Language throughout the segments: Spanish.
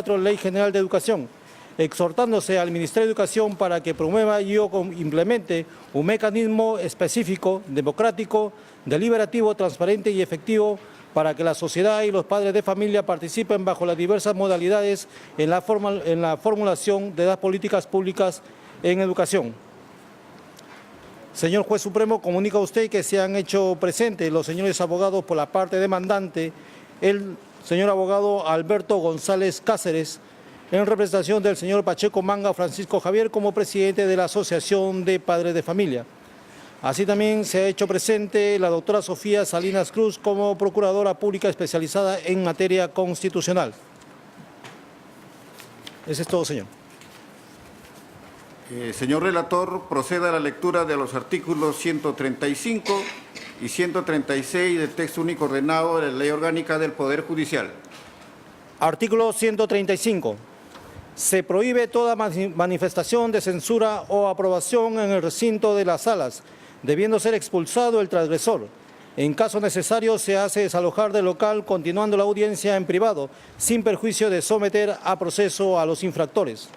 24, Ley General de Educación, exhortándose al Ministerio de Educación para que promueva y implemente un mecanismo específico, democrático, deliberativo, transparente y efectivo para que la sociedad y los padres de familia participen bajo las diversas modalidades en la formulación de las políticas públicas en educación. Señor Juez Supremo, comunica usted que se han hecho presentes los señores abogados por la parte demandante, el señor abogado Alberto González Cáceres, en representación del señor Pacheco Manga Francisco Javier como presidente de la Asociación de Padres de Familia. Así también se ha hecho presente la doctora Sofía Salinas Cruz como procuradora pública especializada en materia constitucional. Eso es todo, señor. Señor relator, proceda a la lectura de los artículos 135 y 136 del texto único ordenado de la Ley Orgánica del Poder Judicial. Artículo 135. Se prohíbe toda manifestación de censura o aprobación en el recinto de las salas, debiendo ser expulsado el transgresor. En caso necesario, se hace desalojar del local, continuando la audiencia en privado, sin perjuicio de someter a proceso a los infractores.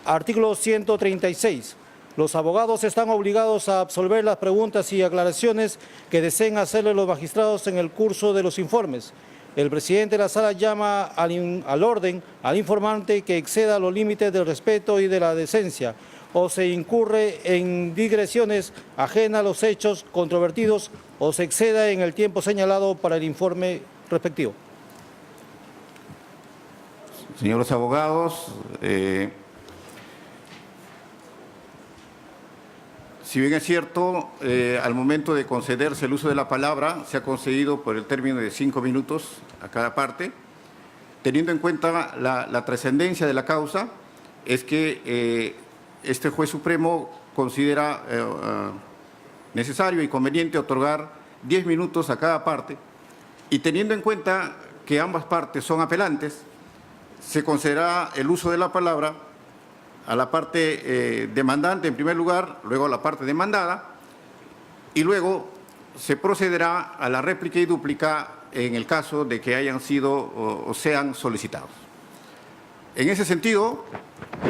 Artículo 136. Los abogados están obligados a absolver las preguntas y aclaraciones que deseen hacerle los magistrados en el curso de los informes. El presidente de la sala llama al orden al informante que exceda los límites del respeto y de la decencia o se incurre en digresiones ajenas a los hechos controvertidos o se exceda en el tiempo señalado para el informe respectivo. Señores abogados, si bien es cierto, al momento de concederse el uso de la palabra, se ha concedido por el término de 5 minutos a cada parte, teniendo en cuenta la trascendencia de la causa, es que este juez supremo considera necesario y conveniente otorgar 10 minutos a cada parte, y teniendo en cuenta que ambas partes son apelantes, se concederá el uso de la palabra a la parte demandante en primer lugar, luego a la parte demandada, y luego se procederá a la réplica y dúplica en el caso de que hayan sido o sean solicitados. En ese sentido,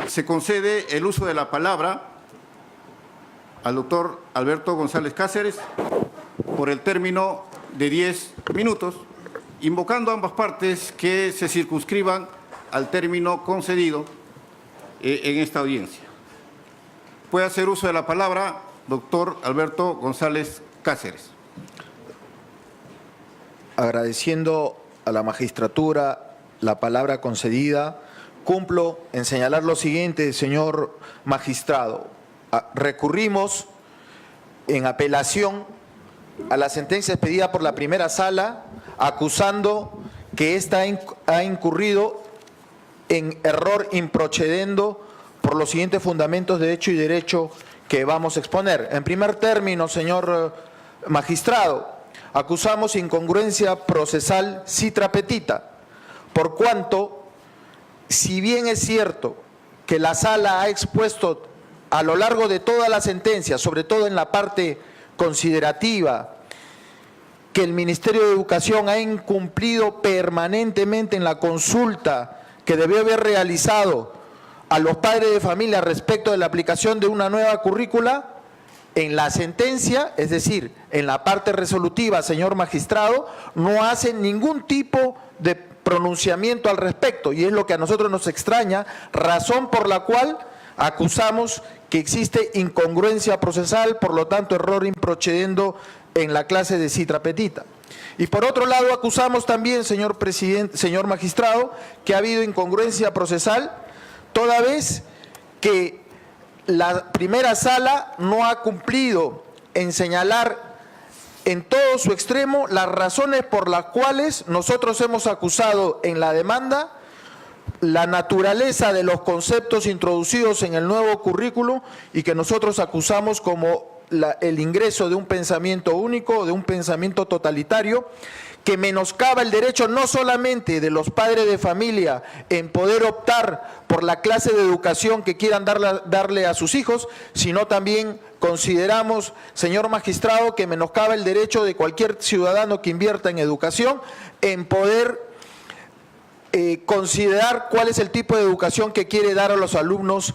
se concede el uso de la palabra al doctor Alberto González Cáceres por el término de 10 minutos, invocando a ambas partes que se circunscriban al término concedido en esta audiencia. Puede hacer uso de la palabra, doctor Alberto González Cáceres. Agradeciendo a la magistratura la palabra concedida, cumplo en señalar lo siguiente, señor magistrado. Recurrimos en apelación a la sentencia expedida por la primera sala, acusando que ésta ha incurrido en error improcedendo por los siguientes fundamentos de hecho y derecho que vamos a exponer. En primer término, señor magistrado, acusamos incongruencia procesal citra petita, por cuanto, si bien es cierto que la sala ha expuesto a lo largo de toda la sentencia, sobre todo en la parte considerativa, que el Ministerio de Educación ha incumplido permanentemente en la consulta que debió haber realizado a los padres de familia respecto de la aplicación de una nueva currícula, en la sentencia, es decir, en la parte resolutiva, señor magistrado, no hace ningún tipo de pronunciamiento al respecto, y es lo que a nosotros nos extraña, razón por la cual acusamos que existe incongruencia procesal, por lo tanto error improcedendo en la clase de citra petita. Y por otro lado acusamos también, señor presidente, señor magistrado, que ha habido incongruencia procesal, toda vez que la primera sala no ha cumplido en señalar en todo su extremo las razones por las cuales nosotros hemos acusado en la demanda la naturaleza de los conceptos introducidos en el nuevo currículo y que nosotros acusamos como el ingreso de un pensamiento único, de un pensamiento totalitario, que menoscaba el derecho no solamente de los padres de familia en poder optar por la clase de educación que quieran darle a sus hijos, sino también consideramos, señor magistrado, que menoscaba el derecho de cualquier ciudadano que invierta en educación en poder considerar cuál es el tipo de educación que quiere dar a los alumnos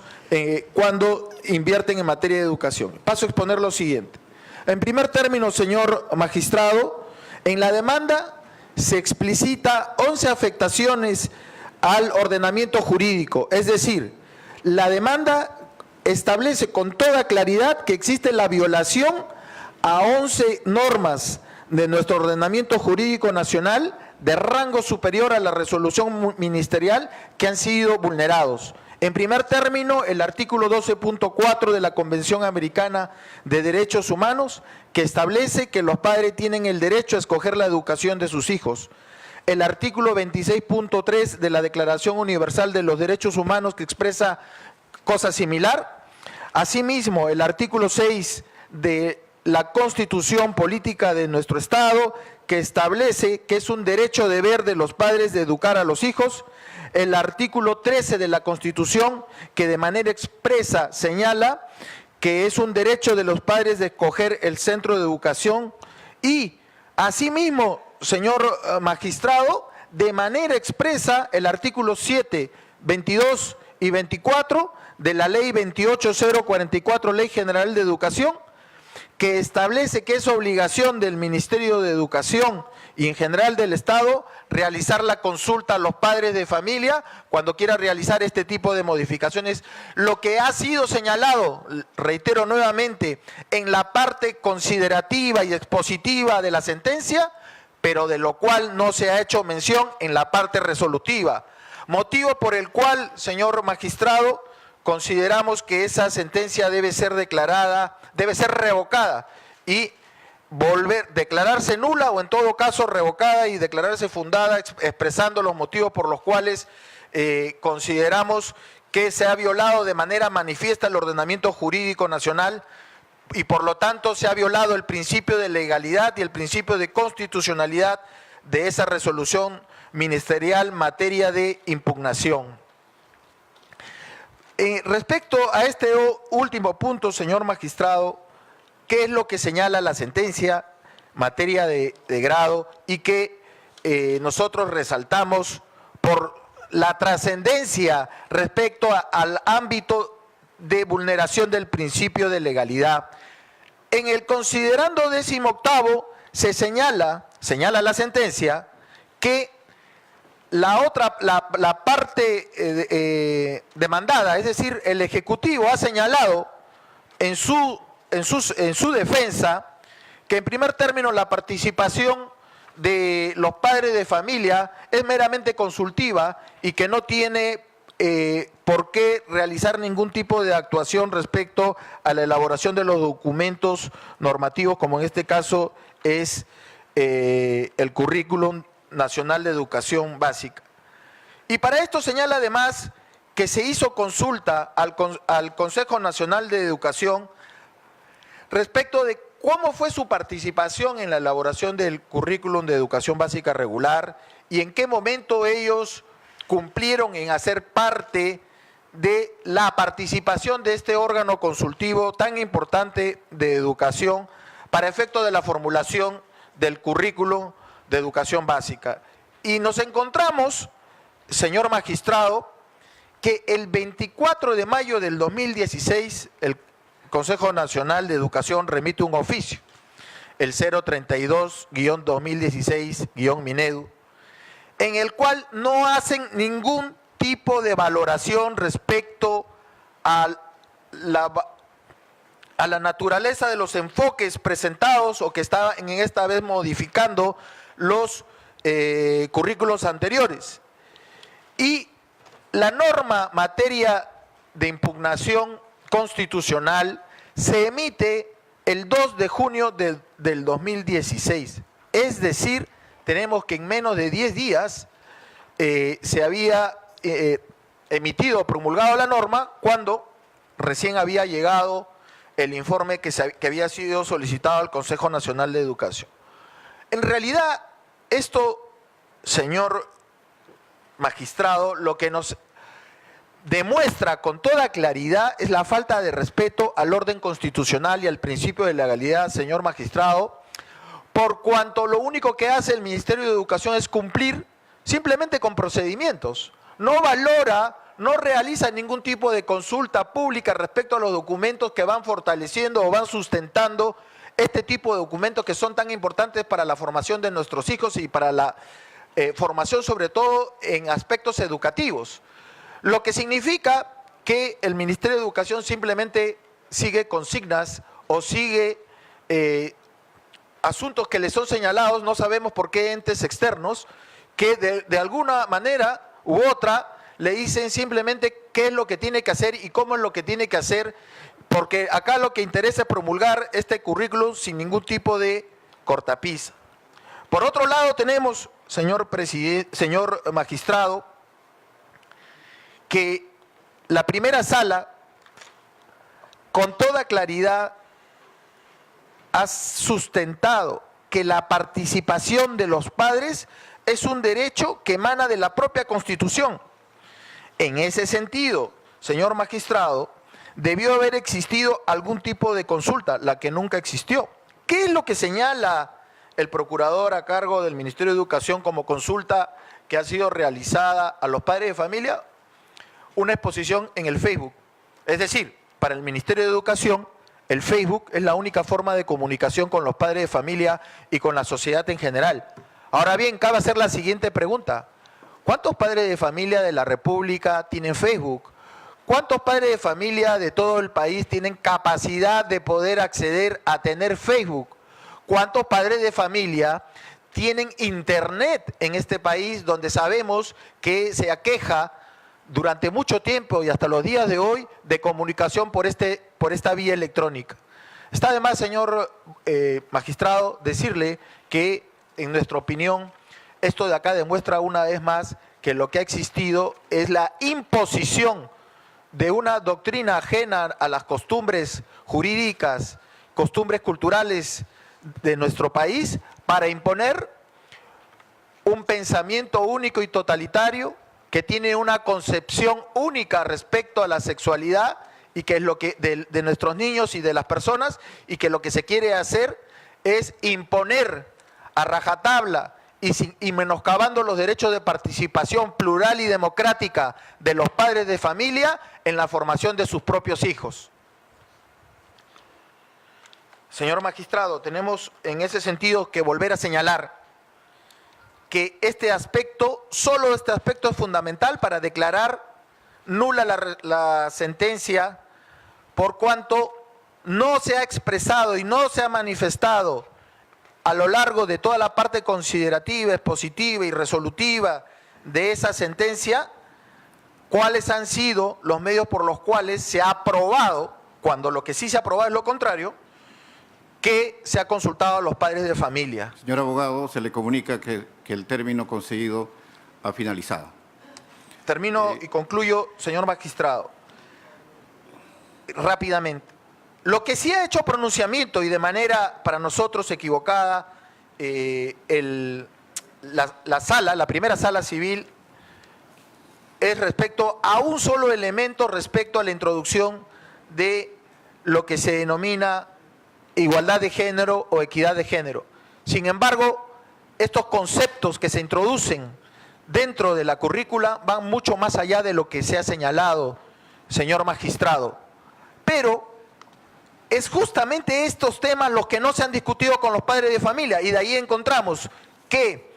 cuando invierten en materia de educación. Paso a exponer lo siguiente. En primer término, señor magistrado, en la demanda se explicita 11 afectaciones al ordenamiento jurídico, es decir, la demanda establece con toda claridad que existe la violación a 11 normas de nuestro ordenamiento jurídico nacional de rango superior a la resolución ministerial que han sido vulnerados. En primer término, el artículo 12.4 de la Convención Americana de Derechos Humanos, que establece que los padres tienen el derecho a escoger la educación de sus hijos. El artículo 26.3 de la Declaración Universal de los Derechos Humanos, que expresa cosa similar. Asimismo, el artículo 6 de la Constitución Política de nuestro Estado, que establece que es un derecho deber de los padres de educar a los hijos. El artículo 13 de la Constitución, que de manera expresa señala que es un derecho de los padres de escoger el centro de educación. Y asimismo, señor magistrado, de manera expresa el artículo 7, 22 y 24 de la Ley 28044, Ley General de Educación, que establece que es obligación del Ministerio de Educación y en general del Estado realizar la consulta a los padres de familia cuando quiera realizar este tipo de modificaciones. Lo que ha sido señalado, reitero nuevamente, en la parte considerativa y expositiva de la sentencia, pero de lo cual no se ha hecho mención en la parte resolutiva. Motivo por el cual, señor magistrado, consideramos que esa sentencia debe ser declarada, debe ser revocada y declararse nula o en todo caso revocada y declararse fundada, expresando los motivos por los cuales consideramos que se ha violado de manera manifiesta el ordenamiento jurídico nacional y por lo tanto se ha violado el principio de legalidad y el principio de constitucionalidad de esa resolución ministerial en materia de impugnación. Respecto a este último punto, señor magistrado, ¿qué es lo que señala la sentencia en materia de grado y que nosotros resaltamos por la trascendencia respecto al ámbito de vulneración del principio de legalidad? En el considerando 18º se señala la sentencia que la parte demandada, es decir, el Ejecutivo ha señalado en su defensa que en primer término la participación de los padres de familia es meramente consultiva y que no tiene por qué realizar ningún tipo de actuación respecto a la elaboración de los documentos normativos, como en este caso es el Currículum Nacional de Educación Básica. Y para esto señala además que se hizo consulta al Consejo Nacional de Educación respecto de cómo fue su participación en la elaboración del Currículum de Educación Básica Regular y en qué momento ellos cumplieron en hacer parte de la participación de este órgano consultivo tan importante de educación para efecto de la formulación del Currículum de Educación Básica. Y nos encontramos, señor magistrado, que el 24 de mayo del 2016 el Consejo Nacional de Educación remite un oficio, el 032-2016-Minedu, en el cual no hacen ningún tipo de valoración respecto a la naturaleza de los enfoques presentados o que estaban en esta vez modificando los currículos anteriores. Y la norma materia de impugnación constitucional se emite el 2 de junio del 2016. Es decir, tenemos que en menos de 10 días se había emitido, promulgado la norma, cuando recién había llegado el informe que había sido solicitado al Consejo Nacional de Educación. En realidad, esto, señor magistrado, lo que nos demuestra con toda claridad es la falta de respeto al orden constitucional y al principio de legalidad, señor magistrado, por cuanto lo único que hace el Ministerio de Educación es cumplir simplemente con procedimientos. No valora, no realiza ningún tipo de consulta pública respecto a los documentos que van fortaleciendo o van sustentando este tipo de documentos que son tan importantes para la formación de nuestros hijos y para la formación sobre todo en aspectos educativos. Lo que significa que el Ministerio de Educación simplemente sigue consignas o sigue asuntos que le son señalados, no sabemos por qué entes externos, que de alguna manera u otra le dicen simplemente qué es lo que tiene que hacer y cómo es lo que tiene que hacer, porque acá lo que interesa es promulgar este currículum sin ningún tipo de cortapisa. Por otro lado tenemos, señor magistrado, que la primera sala con toda claridad ha sustentado que la participación de los padres es un derecho que emana de la propia Constitución. En ese sentido, señor magistrado, debió haber existido algún tipo de consulta, la que nunca existió. ¿Qué es lo que señala el procurador a cargo del Ministerio de Educación como consulta que ha sido realizada a los padres de familia? Una exposición en el Facebook. Es decir, para el Ministerio de Educación, el Facebook es la única forma de comunicación con los padres de familia y con la sociedad en general. Ahora bien, cabe hacer la siguiente pregunta. ¿Cuántos padres de familia de la República tienen Facebook? ¿Cuántos padres de familia de todo el país tienen capacidad de poder acceder a tener Facebook? ¿Cuántos padres de familia tienen internet en este país donde sabemos que se aqueja durante mucho tiempo y hasta los días de hoy de comunicación por esta vía electrónica? Está además, señor magistrado, decirle que en nuestra opinión esto de acá demuestra una vez más que lo que ha existido es la imposición de una doctrina ajena a las costumbres jurídicas, costumbres culturales de nuestro país para imponer un pensamiento único y totalitario que tiene una concepción única respecto a la sexualidad y que es lo que de nuestros niños y de las personas, y que lo que se quiere hacer es imponer a rajatabla y menoscabando los derechos de participación plural y democrática de los padres de familia en la formación de sus propios hijos. Señor magistrado, tenemos en ese sentido que volver a señalar que solo este aspecto es fundamental para declarar nula la sentencia, por cuanto no se ha expresado y no se ha manifestado a lo largo de toda la parte considerativa, expositiva y resolutiva de esa sentencia, cuáles han sido los medios por los cuales se ha aprobado, cuando lo que sí se ha aprobado es lo contrario, que se ha consultado a los padres de familia. Señor abogado, se le comunica que el término concedido ha finalizado. Termino y concluyo, señor magistrado, rápidamente. Lo que sí ha hecho pronunciamiento y de manera para nosotros equivocada, la primera sala civil, es respecto a un solo elemento respecto a la introducción de lo que se denomina igualdad de género o equidad de género. Sin embargo, estos conceptos que se introducen dentro de la currícula van mucho más allá de lo que se ha señalado, señor magistrado. Pero es justamente estos temas los que no se han discutido con los padres de familia, y de ahí encontramos que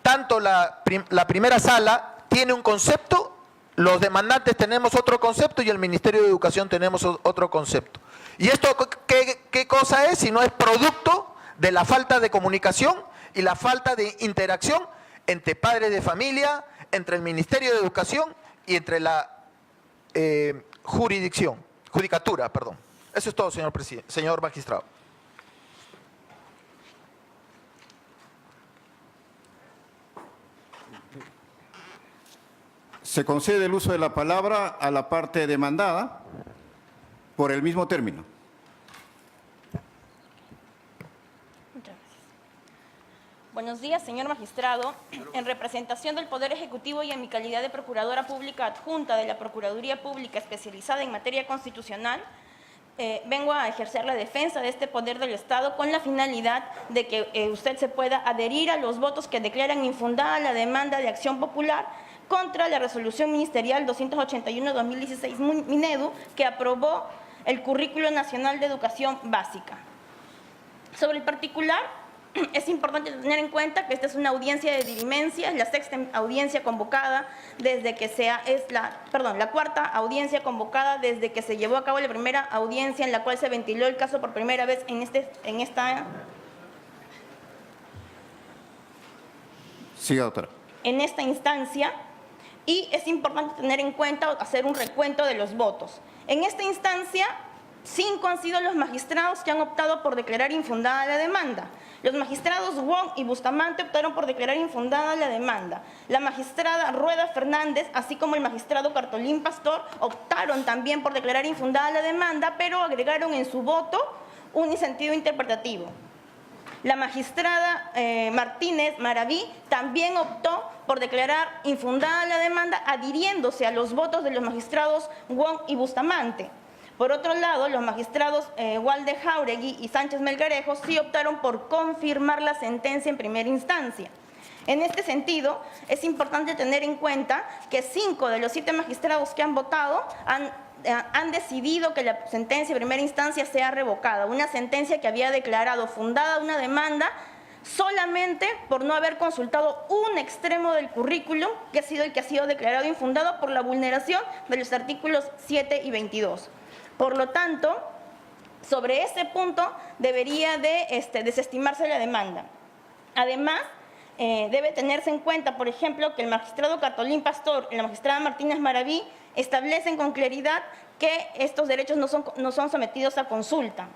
tanto la primera sala tiene un concepto, los demandantes tenemos otro concepto y el Ministerio de Educación tenemos otro concepto. ¿Y esto qué cosa es? Si no es producto de la falta de comunicación y la falta de interacción entre padres de familia, entre el Ministerio de Educación y entre la judicatura, perdón. Eso es todo, señor magistrado. Se concede el uso de la palabra a la parte demandada por el mismo término. Muchas gracias. Buenos días, señor magistrado. En representación del Poder Ejecutivo y en mi calidad de Procuradora Pública Adjunta de la Procuraduría Pública Especializada en Materia Constitucional, vengo a ejercer la defensa de este poder del Estado con la finalidad de que usted se pueda adherir a los votos que declaran infundada la demanda de acción popular contra la resolución ministerial 281-2016 Minedu, que aprobó el Currículo Nacional de Educación Básica. Sobre el particular, es importante tener en cuenta que esta es una audiencia de diligencia, es la sexta audiencia convocada desde que la cuarta audiencia convocada desde que se llevó a cabo la primera audiencia en la cual se ventiló el caso por primera vez Siga, doctora. en esta instancia, y es importante tener en cuenta hacer un recuento de los votos. En esta instancia, 5 han sido los magistrados que han optado por declarar infundada la demanda. Los magistrados Wong y Bustamante optaron por declarar infundada la demanda. La magistrada Rueda Fernández, así como el magistrado Cartolín Pastor, optaron también por declarar infundada la demanda, pero agregaron en su voto un sentido interpretativo. La magistrada Martínez Maraví también optó por declarar infundada la demanda, adhiriéndose a los votos de los magistrados Wong y Bustamante. Por otro lado, los magistrados Walde Jauregui y Sánchez Melgarejo sí optaron por confirmar la sentencia en primera instancia. En este sentido, es importante tener en cuenta que 5 de los 7 magistrados que han votado han decidido que la sentencia en primera instancia sea revocada, una sentencia que había declarado fundada una demanda solamente por no haber consultado un extremo del currículum, que ha sido el que ha sido declarado infundado por la vulneración de los artículos 7 y 22. Por lo tanto, sobre ese punto debería de desestimarse la demanda. Además, debe tenerse en cuenta, por ejemplo, que el magistrado Cartolín Pastor y la magistrada Martínez Maraví establecen con claridad que estos derechos no son sometidos a consulta.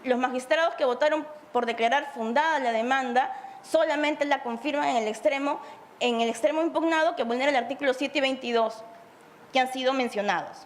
Los magistrados que votaron por declarar fundada la demanda solamente la confirman en el extremo impugnado, que vulnera el artículo 7 y 22, que han sido mencionados.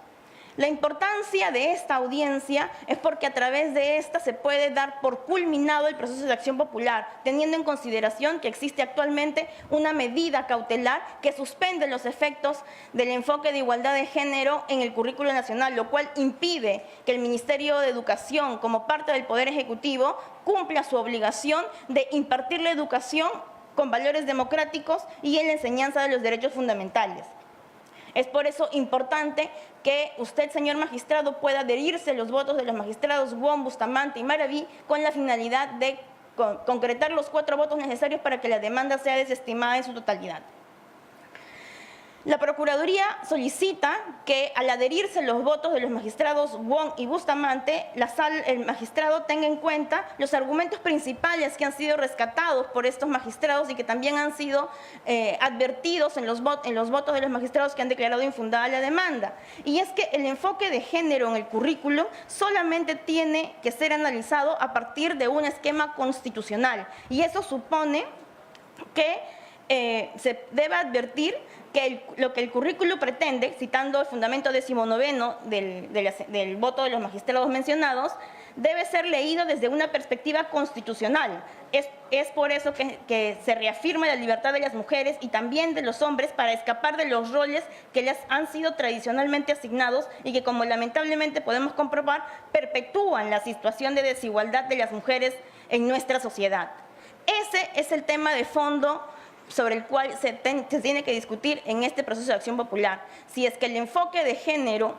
La importancia de esta audiencia es porque a través de esta se puede dar por culminado el proceso de acción popular, teniendo en consideración que existe actualmente una medida cautelar que suspende los efectos del enfoque de igualdad de género en el currículo nacional, lo cual impide que el Ministerio de Educación, como parte del Poder Ejecutivo, cumpla su obligación de impartir la educación con valores democráticos y en la enseñanza de los derechos fundamentales. Es por eso importante que usted, señor magistrado, pueda adherirse a los votos de los magistrados Wong, Bustamante y Maraví con la finalidad de concretar los 4 votos necesarios para que la demanda sea desestimada en su totalidad. La Procuraduría solicita que al adherirse los votos de los magistrados Wong y Bustamante, el magistrado tenga en cuenta los argumentos principales que han sido rescatados por estos magistrados y que también han sido advertidos en los votos de los magistrados que han declarado infundada la demanda. Y es que el enfoque de género en el currículo solamente tiene que ser analizado a partir de un esquema constitucional. Y eso supone que se debe advertir que lo que el currículo pretende, citando el fundamento 19º del voto de los magistrados mencionados, debe ser leído desde una perspectiva constitucional. Es por eso que se reafirma la libertad de las mujeres y también de los hombres para escapar de los roles que les han sido tradicionalmente asignados y que, como lamentablemente podemos comprobar, perpetúan la situación de desigualdad de las mujeres en nuestra sociedad. Ese es el tema de fondo sobre el cual se tiene que discutir en este proceso de acción popular. Si es que el enfoque de género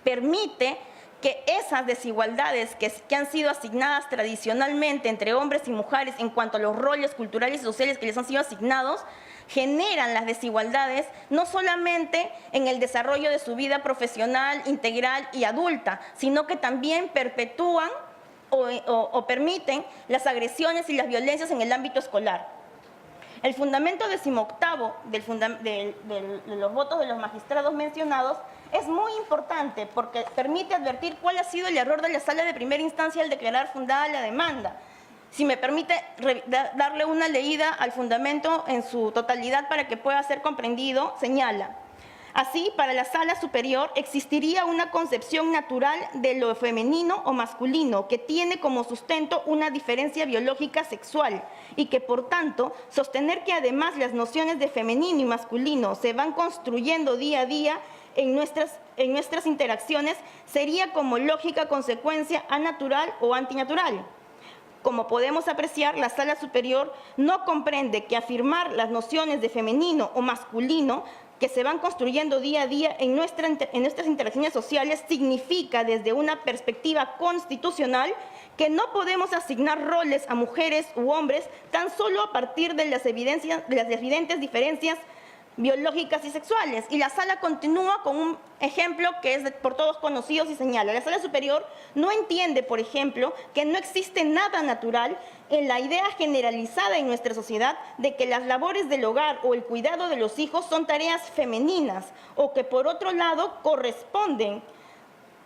permite que esas desigualdades que han sido asignadas tradicionalmente entre hombres y mujeres en cuanto a los roles culturales y sociales que les han sido asignados, generan las desigualdades no solamente en el desarrollo de su vida profesional, integral y adulta, sino que también perpetúan o permiten las agresiones y las violencias en el ámbito escolar. El fundamento 18º de los votos de los magistrados mencionados es muy importante porque permite advertir cuál ha sido el error de la sala de primera instancia al declarar fundada la demanda. Si me permite darle una leída al fundamento en su totalidad para que pueda ser comprendido, señala: así, para la sala superior existiría una concepción natural de lo femenino o masculino que tiene como sustento una diferencia biológica sexual y que, por tanto, sostener que además las nociones de femenino y masculino se van construyendo día a día en nuestras interacciones sería como lógica consecuencia anatural o antinatural. Como podemos apreciar, la sala superior no comprende que afirmar las nociones de femenino o masculino que se van construyendo día a día en nuestras interacciones sociales significa, desde una perspectiva constitucional, que no podemos asignar roles a mujeres u hombres tan solo a partir de las evidentes diferencias biológicas y sexuales. Y la sala continúa con un ejemplo que es por todos conocidos y señala: la sala superior no entiende, por ejemplo, que no existe nada natural en la idea generalizada en nuestra sociedad de que las labores del hogar o el cuidado de los hijos son tareas femeninas, o que por otro lado corresponden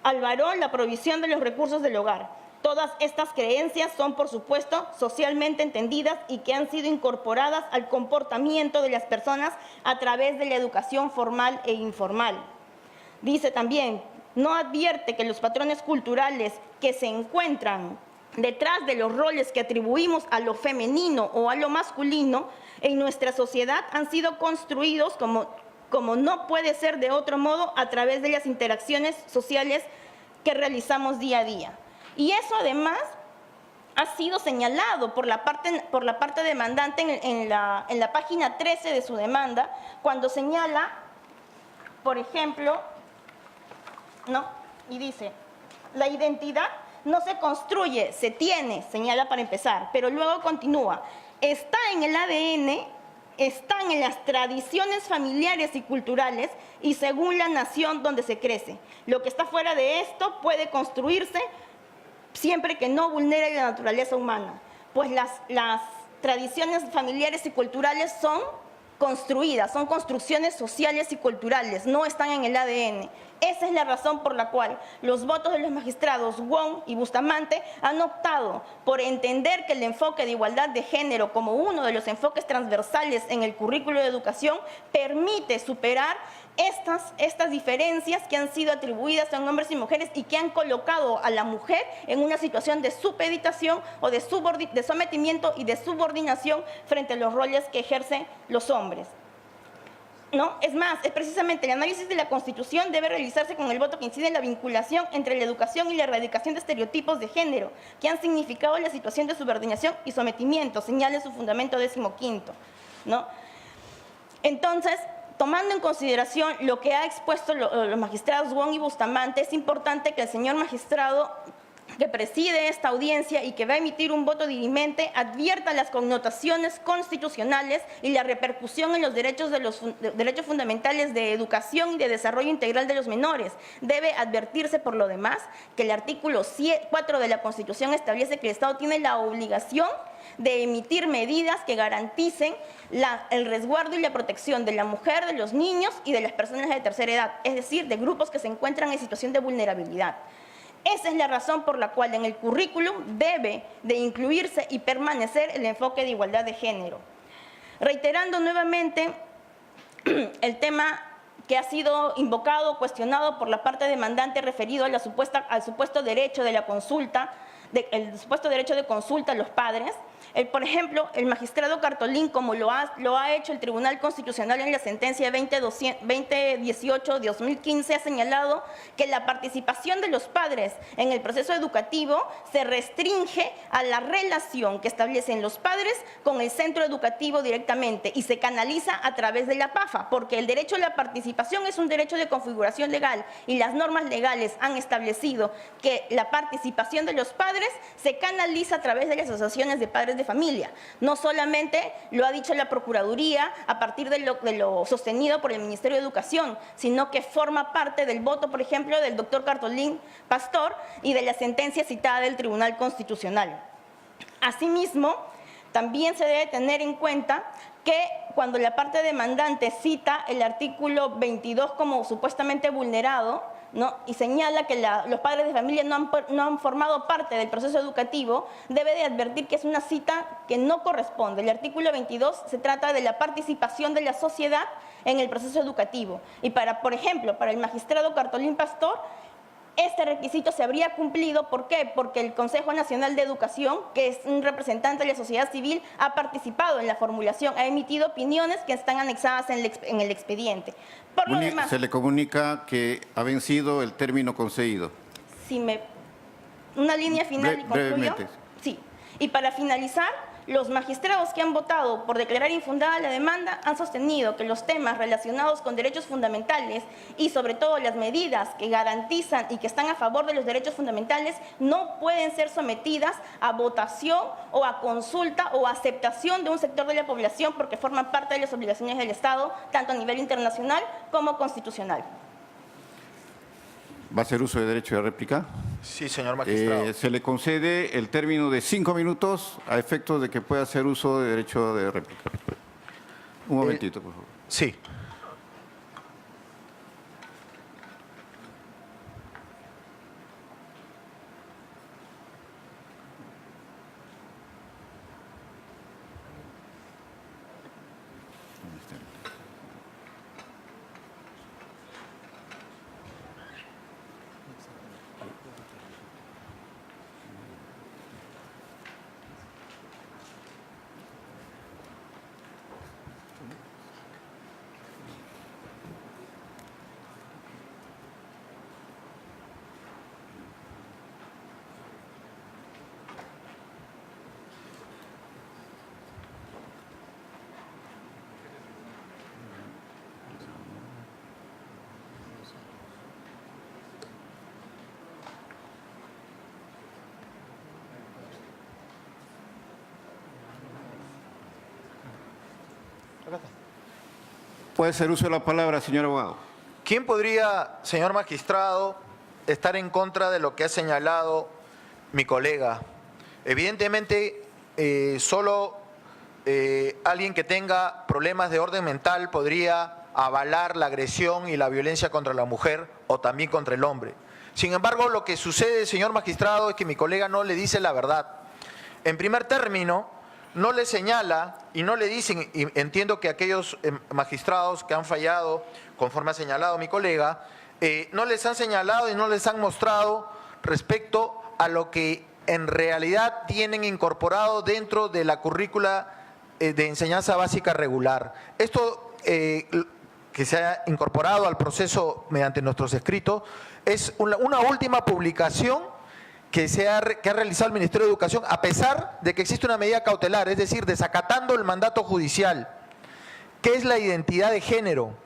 al varón la provisión de los recursos del hogar. Todas estas creencias son, por supuesto, socialmente entendidas y que han sido incorporadas al comportamiento de las personas a través de la educación formal e informal. Dice también, no advierte que los patrones culturales que se encuentran detrás de los roles que atribuimos a lo femenino o a lo masculino en nuestra sociedad han sido construidos como no puede ser de otro modo a través de las interacciones sociales que realizamos día a día. Y eso además ha sido señalado por la parte demandante en la página 13 de su demanda, cuando señala, por ejemplo, ¿no? Y dice, la identidad no se construye, se tiene, señala para empezar, pero luego continúa, está en el ADN, están en las tradiciones familiares y culturales y según la nación donde se crece. Lo que está fuera de esto puede construirse siempre que no vulnere la naturaleza humana, pues las tradiciones familiares y culturales son construidas, son construcciones sociales y culturales, no están en el ADN. Esa es la razón por la cual los votos de los magistrados Wong y Bustamante han optado por entender que el enfoque de igualdad de género como uno de los enfoques transversales en el currículo de educación permite superar estas diferencias que han sido atribuidas a hombres y mujeres y que han colocado a la mujer en una situación de supeditación o de sometimiento y de subordinación frente a los roles que ejercen los hombres. ¿No? Es más, es precisamente el análisis de la Constitución debe realizarse con el voto que incide en la vinculación entre la educación y la erradicación de estereotipos de género que han significado la situación de subordinación y sometimiento, señala en su fundamento 15º, ¿no? Entonces, tomando en consideración lo que ha expuesto los magistrados Wong y Bustamante, es importante que el señor magistrado que preside esta audiencia y que va a emitir un voto dirimente advierta las connotaciones constitucionales y la repercusión en los derechos fundamentales de educación y de desarrollo integral de los menores. Debe advertirse, por lo demás, que el artículo 4 de la Constitución establece que el Estado tiene la obligación de emitir medidas que garanticen el resguardo y la protección de la mujer, de los niños y de las personas de tercera edad, es decir, de grupos que se encuentran en situación de vulnerabilidad. Esa es la razón por la cual en el currículum debe de incluirse y permanecer el enfoque de igualdad de género. Reiterando nuevamente el tema que ha sido invocado, cuestionado por la parte demandante referido a al supuesto derecho de la consulta, el supuesto derecho de consulta a los padres. Por ejemplo, el magistrado Cartolín, como lo ha hecho el Tribunal Constitucional en la sentencia 2018-2015, ha señalado que la participación de los padres en el proceso educativo se restringe a la relación que establecen los padres con el centro educativo directamente y se canaliza a través de la PAFA, porque el derecho a la participación es un derecho de configuración legal y las normas legales han establecido que la participación de los padres se canaliza a través de las asociaciones de padres de familia. No solamente lo ha dicho la Procuraduría a partir de lo sostenido por el Ministerio de Educación, sino que forma parte del voto, por ejemplo, del doctor Cartolín Pastor y de la sentencia citada del Tribunal Constitucional. Asimismo, también se debe tener en cuenta que cuando la parte demandante cita el artículo 22 como supuestamente vulnerado, ¿no? Y señala que los padres de familia no han formado parte del proceso educativo, debe de advertir que es una cita que no corresponde. El artículo 22 se trata de la participación de la sociedad en el proceso educativo. Y por ejemplo, para el magistrado Cartolín Pastor, este requisito se habría cumplido. ¿Por qué? Porque el Consejo Nacional de Educación, que es un representante de la sociedad civil, ha participado en la formulación, ha emitido opiniones que están anexadas en el expediente. Por lo demás, Se le comunica que ha vencido el término concedido. una línea final y concluyo. Brevemente. Sí. Y para finalizar, los magistrados que han votado por declarar infundada la demanda han sostenido que los temas relacionados con derechos fundamentales y sobre todo las medidas que garantizan y que están a favor de los derechos fundamentales no pueden ser sometidas a votación o a consulta o aceptación de un sector de la población porque forman parte de las obligaciones del Estado, tanto a nivel internacional como constitucional. ¿Va a hacer uso de derecho de réplica? Sí, señor magistrado. Se le concede el término de 5 minutos a efectos de que pueda hacer uso de derecho de réplica. Un momentito, por favor. Sí. Puede hacer uso de la palabra, señor abogado. ¿Quién podría, señor magistrado, estar en contra de lo que ha señalado mi colega? Evidentemente, solo alguien que tenga problemas de orden mental podría avalar la agresión y la violencia contra la mujer o también contra el hombre. Sin embargo, lo que sucede, señor magistrado, es que mi colega no le dice la verdad. En primer término, no le señala y no le dicen, y entiendo que aquellos magistrados que han fallado, conforme ha señalado mi colega, no les han señalado y no les han mostrado respecto a lo que en realidad tienen incorporado dentro de la currícula de enseñanza básica regular. Esto que se ha incorporado al proceso mediante nuestros escritos es una última publicación que ha realizado el Ministerio de Educación, a pesar de que existe una medida cautelar, es decir, desacatando el mandato judicial. ¿Qué es la identidad de género?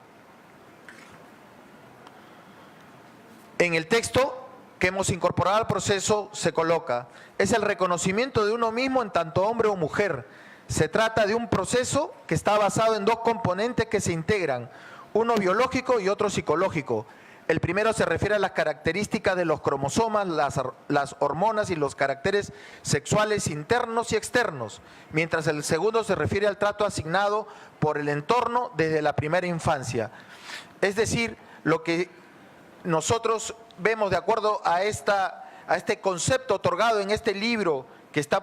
En el texto que hemos incorporado al proceso se coloca: es el reconocimiento de uno mismo en tanto hombre o mujer. Se trata de un proceso que está basado en dos componentes que se integran, uno biológico y otro psicológico. El primero se refiere a las características de los cromosomas, las hormonas y los caracteres sexuales internos y externos, mientras el segundo se refiere al trato asignado por el entorno desde la primera infancia. Es decir, lo que nosotros vemos de acuerdo a este concepto otorgado en este libro que está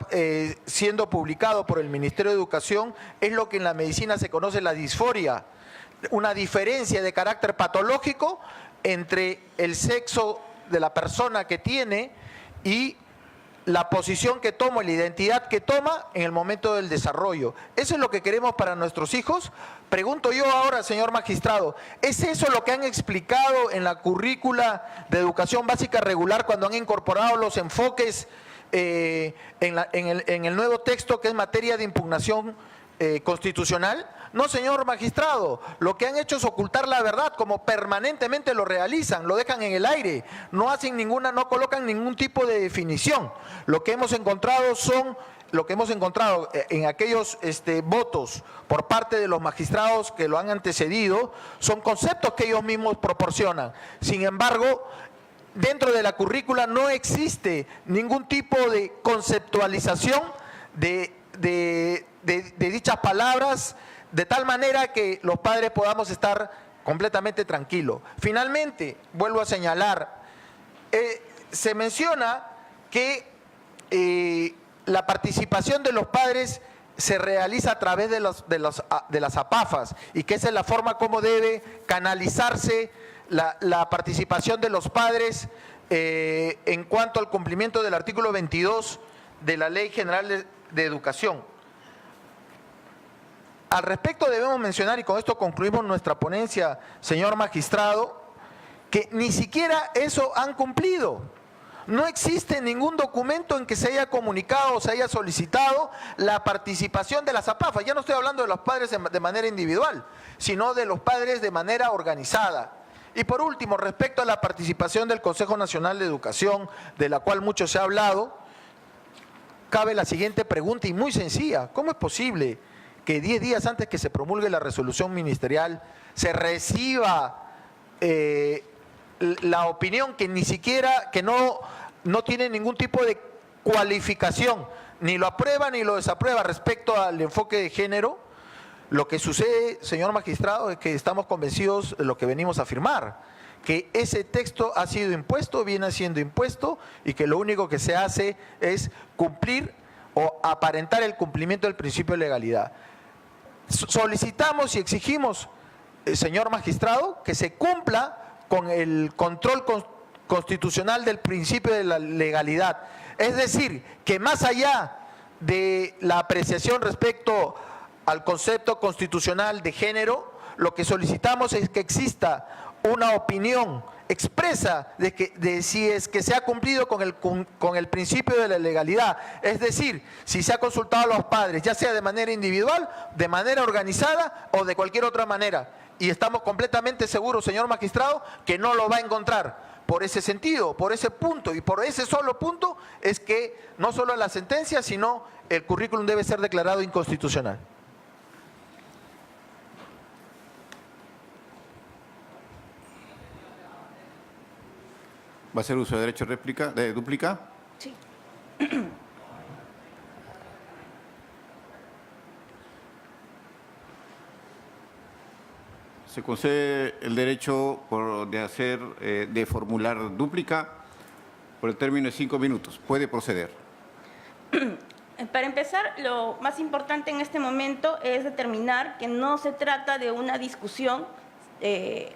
siendo publicado por el Ministerio de Educación, es lo que en la medicina se conoce la disforia, una diferencia de carácter patológico entre el sexo de la persona que tiene y la posición que toma, la identidad que toma en el momento del desarrollo. ¿Eso es lo que queremos para nuestros hijos? Pregunto yo ahora, señor magistrado, ¿es eso lo que han explicado en la currícula de educación básica regular cuando han incorporado los enfoques en el nuevo texto que es materia de impugnación constitucional? No, señor magistrado, lo que han hecho es ocultar la verdad, como permanentemente lo realizan, lo dejan en el aire, no colocan ningún tipo de definición. Lo que hemos encontrado en aquellos votos por parte de los magistrados que lo han antecedido son conceptos que ellos mismos proporcionan. Sin embargo, dentro de la currícula no existe ningún tipo de conceptualización de dichas palabras, de tal manera que los padres podamos estar completamente tranquilos. Finalmente, vuelvo a señalar, se menciona que la participación de los padres se realiza a través de las APAFAS y que esa es la forma como debe canalizarse la participación de los padres en cuanto al cumplimiento del artículo 22 de la Ley General de Educación. Al respecto debemos mencionar, y con esto concluimos nuestra ponencia, señor magistrado, que ni siquiera eso han cumplido. No existe ningún documento en que se haya comunicado o se haya solicitado la participación de las APAFA. Ya no estoy hablando de los padres de manera individual, sino de los padres de manera organizada. Y por último, respecto a la participación del Consejo Nacional de Educación, de la cual mucho se ha hablado, cabe la siguiente pregunta y muy sencilla. ¿Cómo es posible que 10 días antes que se promulgue la resolución ministerial se reciba la opinión que ni siquiera, que no tiene ningún tipo de cualificación, ni lo aprueba ni lo desaprueba respecto al enfoque de género? Lo que sucede, señor magistrado, es que estamos convencidos de lo que venimos a afirmar, que ese texto ha sido impuesto, viene siendo impuesto, y que lo único que se hace es cumplir o aparentar el cumplimiento del principio de legalidad. Solicitamos y exigimos, señor magistrado, que se cumpla con el control constitucional del principio de la legalidad. Es decir, que más allá de la apreciación respecto al concepto constitucional de género, lo que solicitamos es que exista una opinión expresa de si es que se ha cumplido con el principio de la legalidad. Es decir, si se ha consultado a los padres, ya sea de manera individual, de manera organizada o de cualquier otra manera. Y estamos completamente seguros, señor magistrado, que no lo va a encontrar. Por ese sentido, por ese punto y por ese solo punto es que no solo la sentencia, sino el currículum debe ser declarado inconstitucional. ¿Va a hacer uso de derecho de réplica, de dúplica? Sí. Se concede el derecho de formular dúplica por el término de 5 minutos. Puede proceder. Para empezar, lo más importante en este momento es determinar que no se trata de una discusión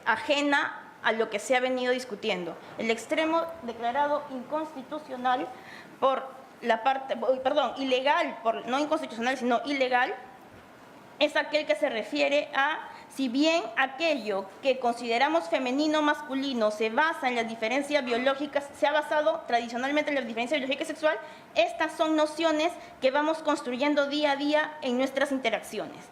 ajena a lo que se ha venido discutiendo. El extremo declarado inconstitucional por la parte, perdón, ilegal, no inconstitucional, sino ilegal, es aquel que se refiere a, si bien aquello que consideramos femenino o masculino se basa en las diferencias biológicas, se ha basado tradicionalmente en la diferencia biológica y sexual, estas son nociones que vamos construyendo día a día en nuestras interacciones.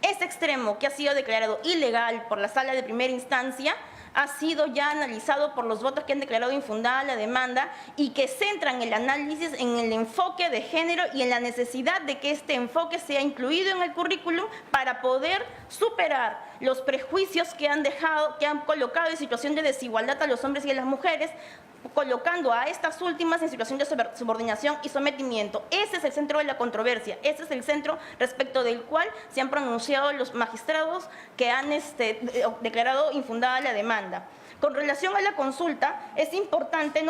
Ese extremo que ha sido declarado ilegal por la Sala de Primera Instancia ha sido ya analizado por los votos que han declarado infundada la demanda y que centran el análisis en el enfoque de género y en la necesidad de que este enfoque sea incluido en el currículum para poder superar los prejuicios que han colocado en situación de desigualdad a los hombres y a las mujeres, colocando a estas últimas en situación de subordinación y sometimiento. Ese es el centro de la controversia, ese es el centro respecto del cual se han pronunciado los magistrados que han declarado infundada la demanda. Con relación a la consulta, es importante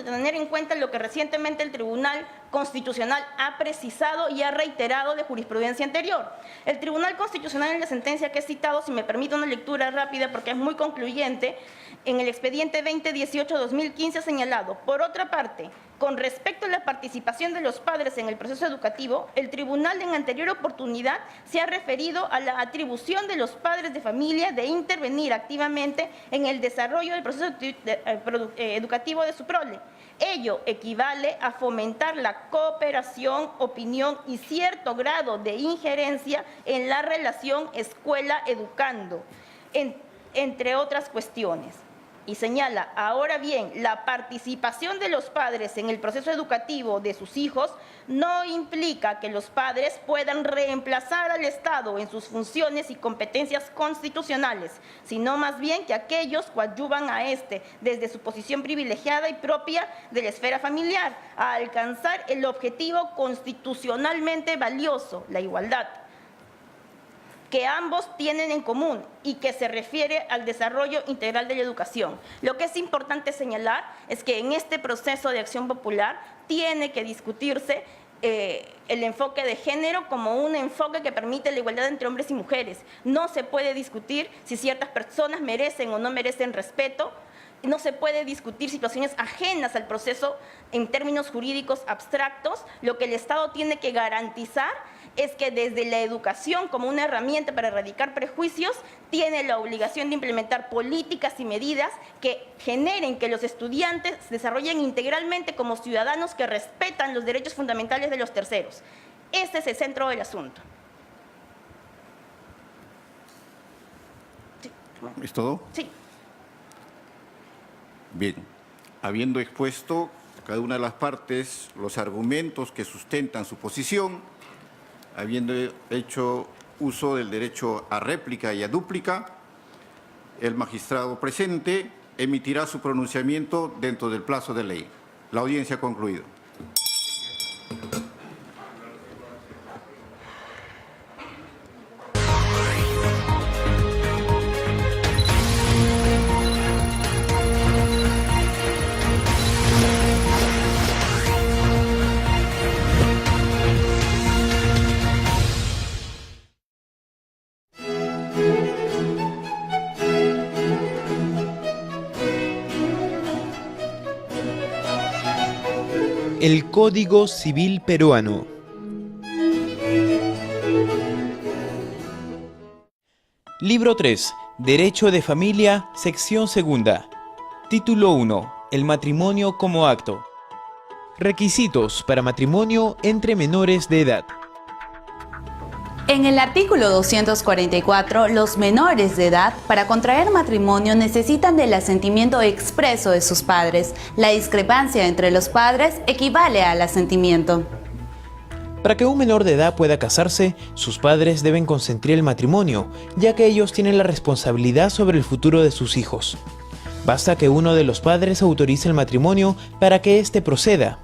tener en cuenta lo que recientemente el Tribunal Constitucional ha precisado y ha reiterado de jurisprudencia anterior. El Tribunal Constitucional, en la sentencia que he citado, si me permite una lectura rápida porque es muy concluyente, en el expediente 2018-2015 ha señalado: por otra parte, con respecto a la participación de los padres en el proceso educativo, el tribunal en anterior oportunidad se ha referido a la atribución de los padres de familia de intervenir activamente en el desarrollo del proceso educativo de su prole. Ello equivale a fomentar la cooperación, opinión y cierto grado de injerencia en la relación escuela-educando, entre otras cuestiones. Y señala: ahora bien, la participación de los padres en el proceso educativo de sus hijos no implica que los padres puedan reemplazar al Estado en sus funciones y competencias constitucionales, sino más bien que aquellos coadyuvan a este desde su posición privilegiada y propia de la esfera familiar a alcanzar el objetivo constitucionalmente valioso, la igualdad, que ambos tienen en común y que se refiere al desarrollo integral de la educación. Lo que es importante señalar es que en este proceso de acción popular tiene que discutirse el enfoque de género como un enfoque que permite la igualdad entre hombres y mujeres. No se puede discutir si ciertas personas merecen o no merecen respeto. No se puede discutir situaciones ajenas al proceso en términos jurídicos abstractos. Lo que el Estado tiene que garantizar es que desde la educación como una herramienta para erradicar prejuicios, tiene la obligación de implementar políticas y medidas que generen que los estudiantes se desarrollen integralmente como ciudadanos que respetan los derechos fundamentales de los terceros. Este es el centro del asunto. Sí. ¿Es todo? Sí. Bien, habiendo expuesto cada una de las partes los argumentos que sustentan su posición, habiendo hecho uso del derecho a réplica y a dúplica, el magistrado presente emitirá su pronunciamiento dentro del plazo de ley. La audiencia ha concluido. El Código Civil Peruano. Libro 3. Derecho de Familia, sección 2. Título 1. El matrimonio como acto. Requisitos para matrimonio entre menores de edad. En el artículo 244, los menores de edad para contraer matrimonio necesitan del asentimiento expreso de sus padres. La discrepancia entre los padres equivale al asentimiento. Para que un menor de edad pueda casarse, sus padres deben consentir el matrimonio, ya que ellos tienen la responsabilidad sobre el futuro de sus hijos. Basta que uno de los padres autorice el matrimonio para que éste proceda.